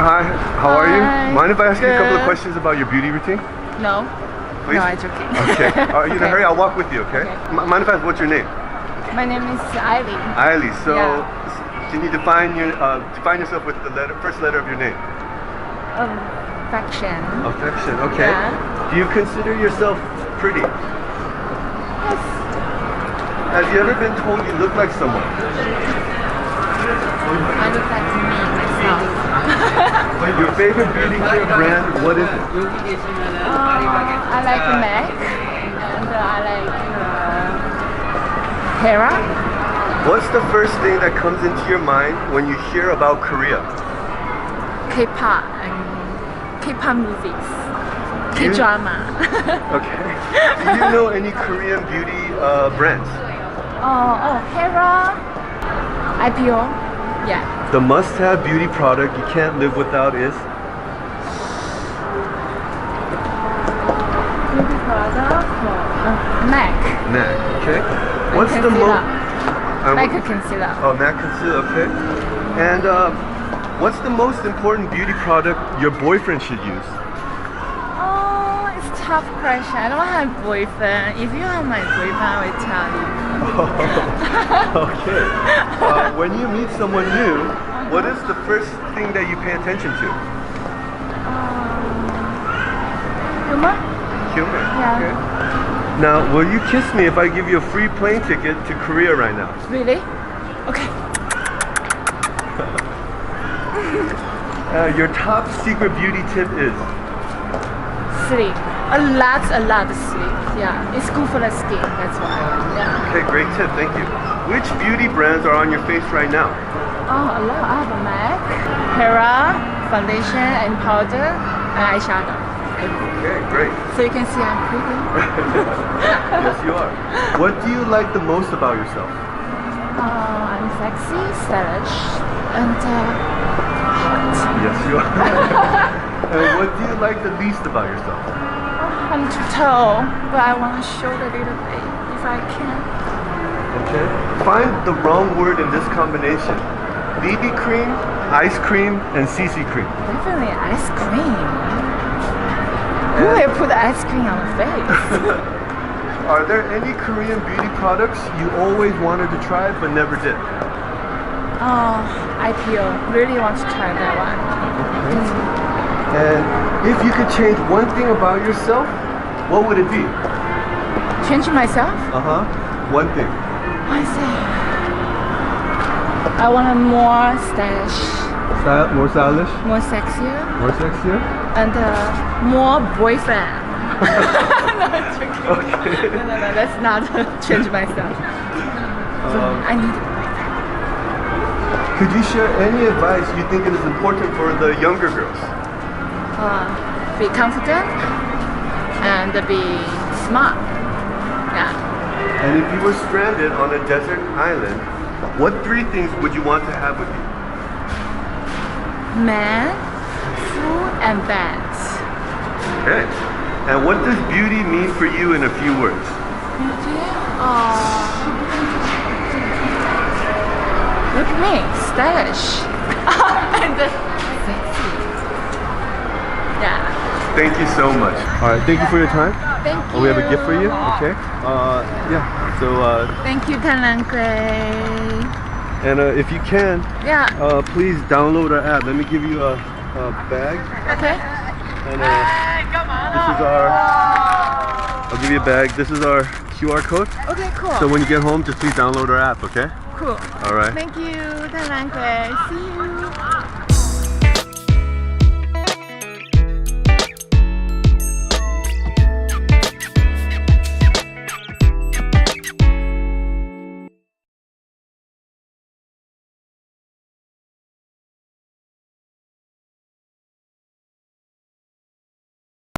Hi, how are you? Hi. Mind if I ask you a couple of Good. questions about your beauty routine? No. Please? No, it's okay. Okay. You in a hurry? I'll walk with you, okay? Okay. Mind if I ask what's your name? My name is Eileen. Ailey. So, Yeah. can you define yourself with the first letter of your name? Affection. Affection. Okay. Yeah. Do you consider yourself pretty? Yes. Have you ever been told you look like someone? I look like me myself. Your favorite beauty care brand? What is it? I like MAC and I like Hera. What's the first thing that comes into your mind when you hear about Korea? K-pop and K-pop movies. K-drama. Okay. Do you know any Korean beauty brands? Hera. IPO. Yeah. The must-have beauty product you can't live without is? Beauty product. MAC. MAC. Okay. What's the concealer. most? Like a concealer. Oh, MAC concealer. Okay. And what's the most important beauty product your boyfriend should use? Oh, it's a tough question. I don't have a boyfriend. If you are my boyfriend, I will tell you. Okay. When you meet someone new, what is the first thing that you pay attention to? Humor? Humor. Yeah. Okay. Now, will you kiss me if I give you a free plane ticket to Korea right now? Really? Okay. Your top secret beauty tip is? Sleep. A lot of sleep. Yeah. It's good for the skin. That's why. Yeah. Okay, great tip. Thank you. Which beauty brands are on your face right now? Oh, a lot. I have a MAC, Hera, foundation and powder, and eyeshadow. Okay, great. So you can see I'm pretty. Yes, you are. What do you like the most about yourself? I'm sexy, stylish, and hot. Yes, you are. And what do you like the least about yourself? I'm too tall, but I want to show a little bit if I can. Okay. Find the wrong word in this combination. BB cream, ice cream, and CC cream. Definitely ice cream. Who will put ice cream on the face? Are there any Korean beauty products you always wanted to try but never did? IPO. Really want to try that one. And if you could change one thing about yourself, what would it be? Change myself? One thing. I say I want a more stylish, More stylish? more sexier, More sexier? and more boyfriend. No, I'm joking. Okay. No, let's not change myself. I need a boyfriend. Could you share any advice you think is important for the younger girls? Be confident and be smart. Yeah. And if you were stranded on a desert island, what 3 things would you want to have with you? Man, food, and bed. Okay. And what does beauty mean for you in a few words? Beauty? Look at me, stylish. And sexy. Yeah. Thank you so much. All right, thank you for your time. Thank you. We have a gift for you. Okay. Yeah. So. Thank you, TANLANGUI. And if you can, Yeah. please download our app. Let me give you a bag. Okay. And this is our. I'll give you a bag. This is our QR code. Okay, cool. So when you get home, just please download our app. Okay. Cool. All right. Thank you, TANLANGUI. See you.